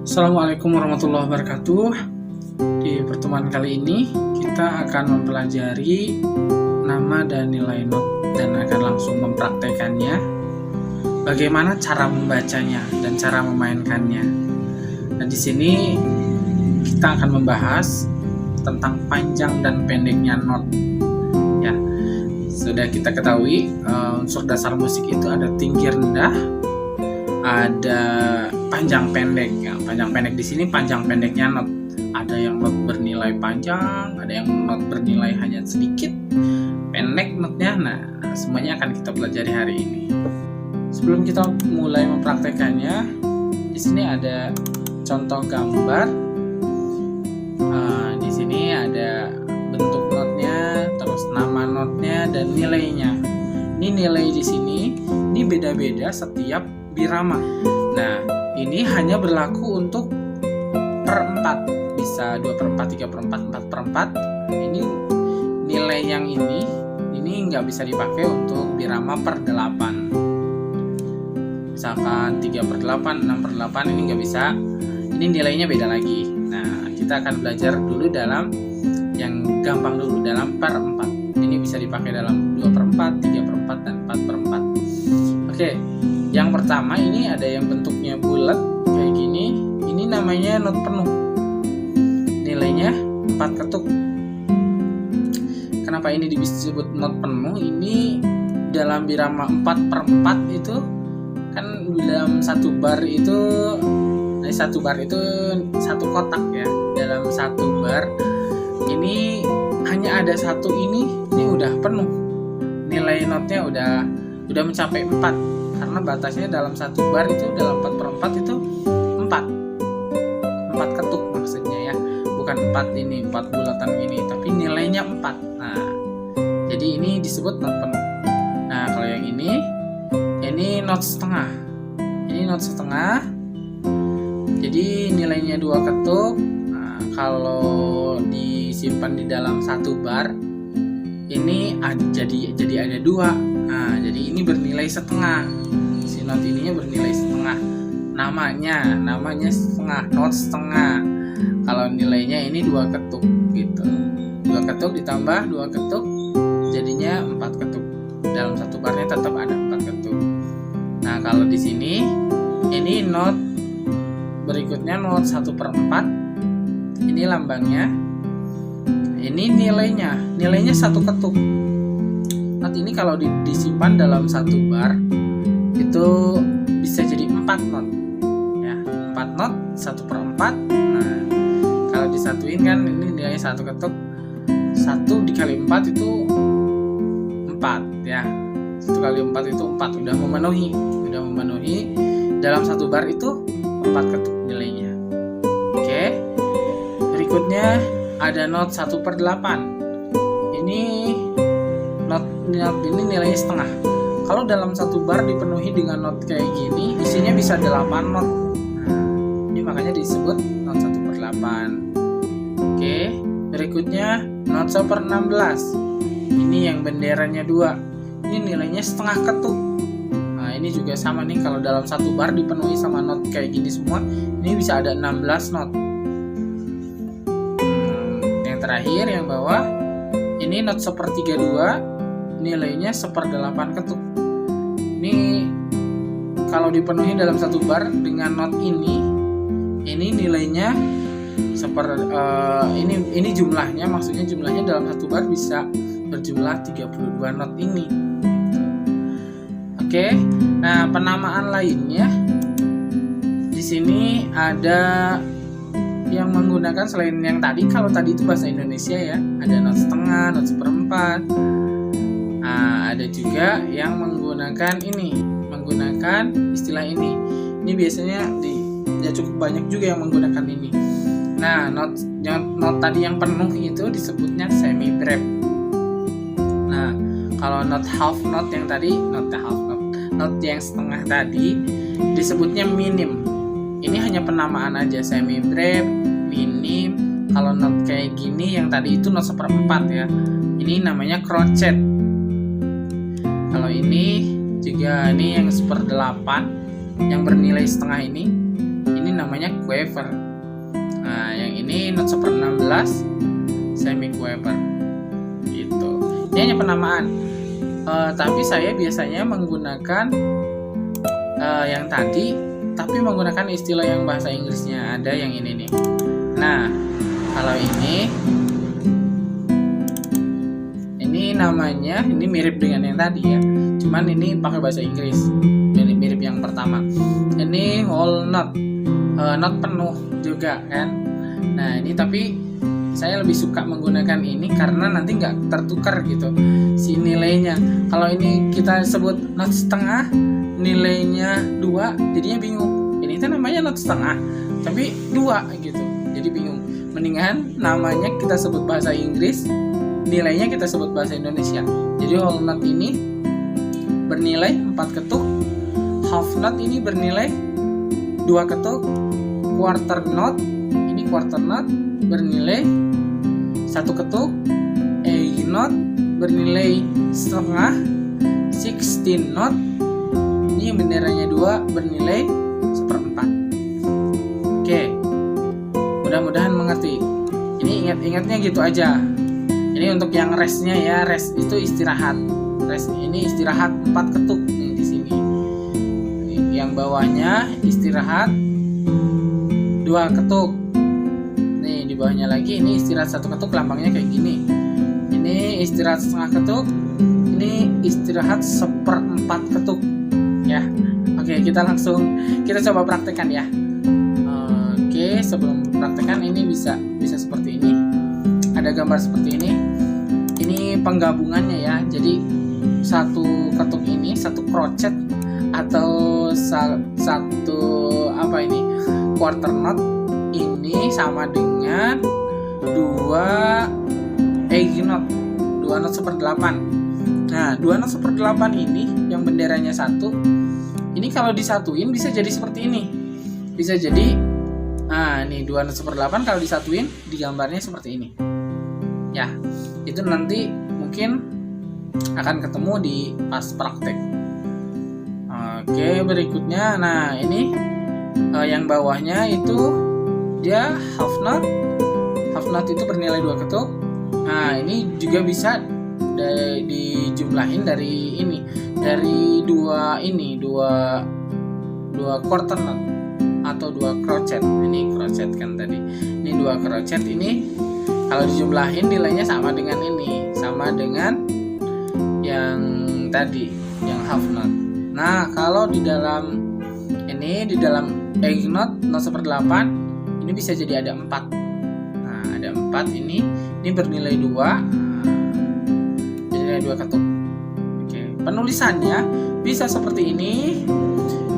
Assalamualaikum warahmatullahi wabarakatuh. Di pertemuan kali ini kita akan mempelajari nama dan nilai not dan akan langsung mempraktekannya. Bagaimana cara membacanya dan cara memainkannya. Nah, di sini kita akan membahas tentang panjang dan pendeknya not. Ya, sudah kita ketahui unsur dasar musik itu ada tinggi rendah, ada panjang pendek. Ya, panjang pendek di sini panjang pendeknya not. Ada yang not bernilai panjang, ada yang not bernilai hanya sedikit pendek notnya. Nah, semuanya akan kita pelajari hari ini. Sebelum kita mulai mempraktekannya, di sini ada contoh gambar. Di sini ada bentuk notnya, terus nama notnya dan nilainya. Ini nilai di sini, ini beda-beda setiap birama. Nah, ini hanya berlaku untuk per 4, bisa 2/4, 3/4, 4/4. Ini nilai yang ini nggak bisa dipakai untuk birama per 8. Misalkan 3/8, 6/8 ini nggak bisa. Ini nilainya beda lagi. Nah, kita akan belajar dulu dalam yang gampang dulu, dalam per 4. Ini bisa dipakai dalam 2/4, 3/4, dan 4/4. Oke, yang pertama ini ada yang bentuknya bulat kayak gini. Ini namanya not penuh. Nilainya 4 ketuk. Kenapa ini disebut not penuh? Ini dalam birama 4/4 itu kan dalam satu bar itu satu kotak ya. Dalam satu bar ini hanya ada satu ini udah penuh. Nilai notnya udah mencapai 4. Karena batasnya dalam satu bar itu dalam 4/4 itu 4 ketuk maksudnya ya, bukan 4 bulatan gini, tapi nilainya 4. Nah, jadi ini disebut not penuh. Nah, kalau yang ini not setengah. Ini not setengah, jadi nilainya 2 ketuk. Nah, kalau disimpan di dalam satu bar ini jadi ada 2. Nah, jadi ini bernilai setengah. Si not ininya bernilai setengah. Namanya setengah, not setengah. Kalau nilainya ini 2 ketuk gitu. 2 ketuk ditambah 2 ketuk jadinya 4 ketuk. Dalam satu barnya tetap ada 4 ketuk. Nah, kalau di sini ini not berikutnya not 1/4. Ini lambangnya. Ini nilainya 1 ketuk. Not ini kalau disimpan dalam satu bar itu bisa jadi 4 not ya, 4 not 1/4. Nah, kalau disatuin kan ini nilainya 1 ketuk. 1 dikali 4 itu 4 ya. 1 kali 4 itu 4, udah memenuhi dalam satu bar itu 4 ketuk nilainya. Oke, berikutnya ada not 1/8. Ini not ini nilainya setengah. Kalau dalam satu bar dipenuhi dengan not kayak gini, isinya bisa 8 not. Ini makanya disebut not 1/8. Oke, berikutnya not 1/16. Ini yang benderanya 2. Ini nilainya setengah ketuk. Nah, ini juga sama nih, kalau dalam satu bar dipenuhi sama not kayak gini semua, ini bisa ada 16 not. Yang terakhir yang bawah, ini not 1/32. Nilainya 1/8 ketuk. Ini kalau dipenuhi dalam satu bar dengan not ini nilainya ini jumlahnya, maksudnya jumlahnya dalam satu bar bisa berjumlah 32 not ini. Oke. Nah, penamaan lainnya di sini ada yang menggunakan selain yang tadi. Kalau tadi itu bahasa Indonesia ya, ada not setengah, not 1/4. Nah, ada juga yang menggunakan istilah ini. Ini biasanya cukup banyak juga yang menggunakan ini. Nah, not tadi yang penuh itu disebutnya semi breve. Nah, kalau not half not yang tadi, not yang setengah tadi disebutnya minim. Ini hanya penamaan aja, semi breve, minim. Kalau not kayak gini yang tadi itu not 1/4 ya. Ini namanya crochet. Kalau ini juga ini yang 1/8 yang bernilai setengah ini ini namanya quaver. Nah, yang ini not 1/16 semi-quaver gitu. Ini hanya penamaan. Tapi saya biasanya menggunakan yang tadi, tapi menggunakan istilah yang bahasa Inggrisnya. Ada yang ini nih. Nah, kalau ini namanya, ini mirip dengan yang tadi ya, cuman ini pakai bahasa Inggris. Jadi mirip yang pertama. Ini whole knot, knot penuh juga kan. Nah, ini tapi saya lebih suka menggunakan ini karena nanti nggak tertukar gitu si nilainya. Kalau ini kita sebut knot setengah, nilainya 2, jadinya bingung. Ini kan namanya knot setengah tapi 2 gitu, jadi bingung. Mendingan namanya kita sebut bahasa Inggris, nilainya kita sebut bahasa Indonesia. Jadi whole knot ini bernilai 4 ketuk, half knot ini bernilai 2 ketuk, quarter knot ini quarter knot bernilai 1 ketuk, egg knot bernilai setengah, 16 knot ini benderanya 2 bernilai 1/4. Oke, mudah-mudahan mengerti. Ini ingat-ingatnya gitu aja. Ini untuk yang restnya ya, rest itu istirahat. Rest ini istirahat 4 ketuk nih di sini. Yang bawahnya istirahat 2 ketuk. Nih di bawahnya lagi ini istirahat 1 ketuk, lambangnya kayak gini. Ini istirahat setengah ketuk. Ini istirahat 1/4 ketuk. Ya. Oke, kita coba praktekkan ya. Oke, sebelum praktekkan ini bisa seperti ini. Ada gambar seperti ini. Ini penggabungannya ya. Jadi satu ketuk ini, satu crochet atau satu quarter knot ini sama dengan 2 egg knot, 2 knot 1/8. Nah, 2 knot 1/8 ini yang benderanya 1. Ini kalau disatuin bisa jadi seperti ini. Bisa jadi nih 2 knot 1/8 kalau disatuin di gambarnya seperti ini. Ya, itu nanti mungkin akan ketemu di pas praktek. Oke, berikutnya, nah ini yang bawahnya itu dia half knot. Half knot itu bernilai 2 ketuk. Nah, ini juga bisa dijumlahin dari ini, dari dua quarter knot atau 2 crochet. Ini crochet kan tadi. Ini 2 crochet ini. Kalau dijumlahin nilainya sama dengan ini, sama dengan yang tadi, yang half knot. Nah, kalau di dalam egg knot 1/8 ini bisa jadi ada 4. Nah, ada 4 ini bernilai 2. Jadi 2 ketuk. Oke, penulisannya bisa seperti ini.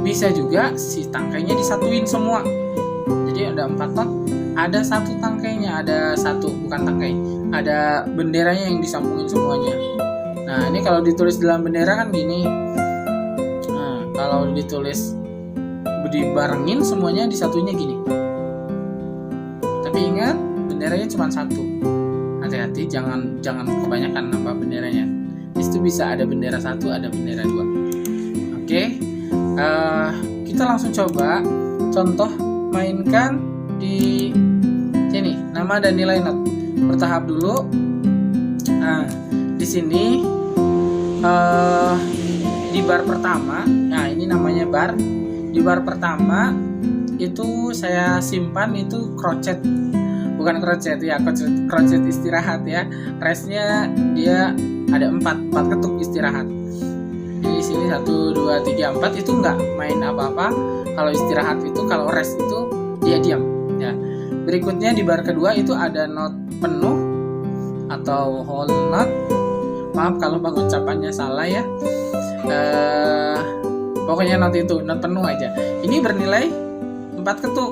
Bisa juga si tangkainya disatuin semua. Jadi ada 4 knot. Ada 1 tangkainya, ada 1 bukan tangkai, ada benderanya yang disambungin semuanya. Nah, ini kalau ditulis dalam bendera kan gini. Nah, kalau ditulis dibarengin semuanya disatuinnya gini. Tapi ingat, benderanya cuma 1. Hati-hati jangan kebanyakan nambah benderanya. Di situ bisa ada bendera 1, ada bendera 2. Oke. Kita langsung coba contoh mainkan di sini, nama dan nilai not. Bertahap dulu. Nah, di sini di bar pertama, nah ini namanya bar. Di bar pertama itu saya simpan itu crochet, bukan crochet ya, crochet istirahat ya. Restnya dia ada 4 ketuk istirahat. Di sini 1, 2, 3, 4 itu nggak main apa-apa. Kalau istirahat itu, kalau rest itu dia diam ya. Berikutnya di bar kedua itu ada not penuh atau whole knot. Maaf kalau pengucapannya salah ya. Pokoknya not itu, not penuh aja. Ini bernilai 4 ketuk.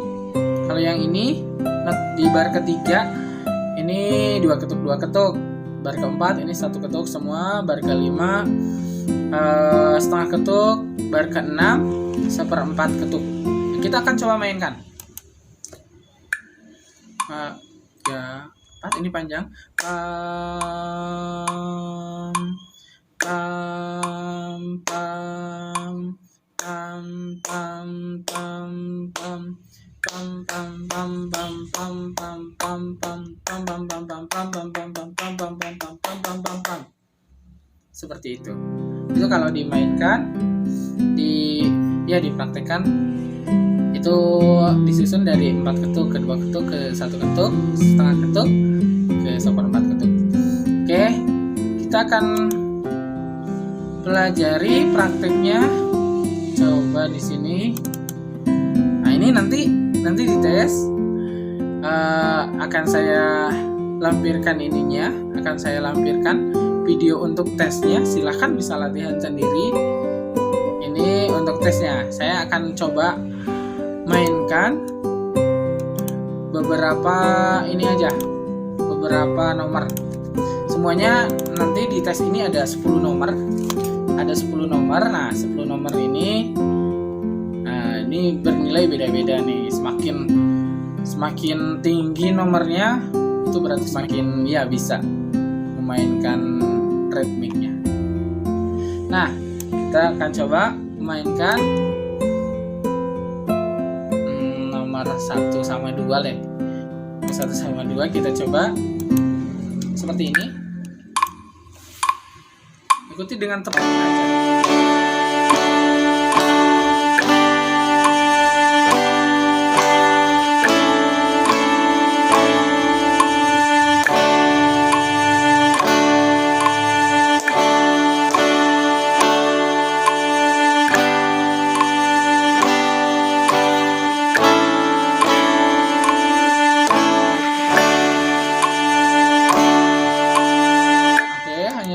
Kalau yang ini not di bar ketiga ini 2 ketuk, 2 ketuk. Bar keempat ini 1 ketuk semua. Bar kelima setengah ketuk. Bar keenam 1/4 ketuk. Kita akan coba mainkan. 4 ini panjang. Pam pam pam pam pam pam pam seperti itu. Itu kalau dimainkan, dipraktekkan, itu disusun dari 4 ketuk ke 2 ketuk ke 1 ketuk, setengah ketuk ke 1/4 ketuk. Oke, kita akan pelajari prakteknya. Coba di sini. Nah, ini nanti dites. Akan saya lampirkan video untuk tesnya. Silahkan bisa latihan sendiri. Ini untuk tesnya. Saya akan coba mainkan beberapa nomor. Semuanya nanti di tes ini ada 10 nomor. Nah, 10 nomor ini bernilai beda-beda nih. Semakin tinggi nomornya, itu berarti semakin bisa memainkan ritmiknya. Nah, kita akan coba memainkan nomor 1 sama 2 deh. 1 sama 2 kita coba seperti ini. Ikuti dengan tepat aja.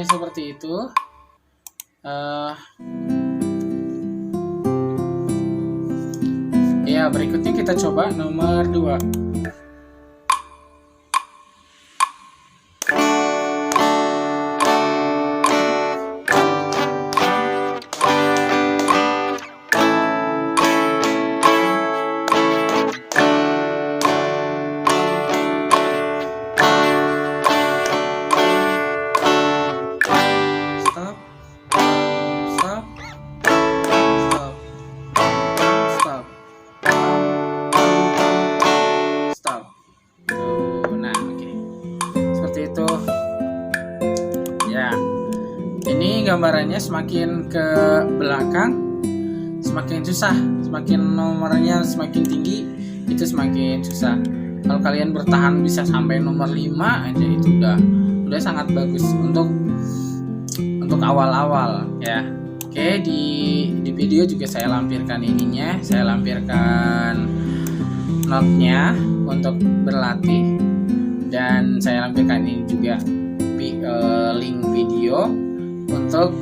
Seperti itu. Berikutnya kita coba nomor 2. Ini gambarannya semakin ke belakang semakin susah, semakin nomornya semakin tinggi itu semakin susah. Kalau kalian bertahan bisa sampai nomor 5 aja itu udah sangat bagus untuk awal-awal ya. Oke, di video juga saya lampirkan saya lampirkan notnya untuk berlatih, dan saya lampirkan ini juga link video untuk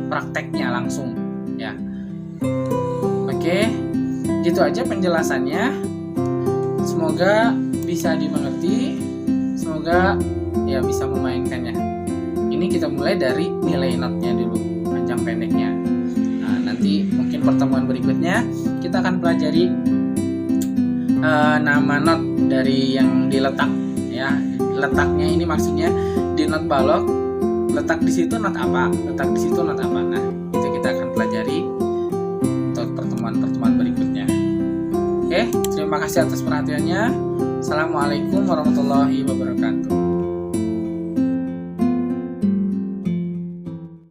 prakteknya langsung ya. Oke, gitu aja penjelasannya. Semoga bisa dimengerti, semoga bisa memainkannya. Ini kita mulai dari nilai notnya dulu, panjang pendeknya. Nah, nanti mungkin pertemuan berikutnya kita akan pelajari nama not dari yang diletak ya. Letaknya ini maksudnya di not balok, letak di situ not apa, Nah, itu kita akan pelajari untuk pertemuan berikutnya. Oke, terima kasih atas perhatiannya. Assalamualaikum warahmatullahi wabarakatuh.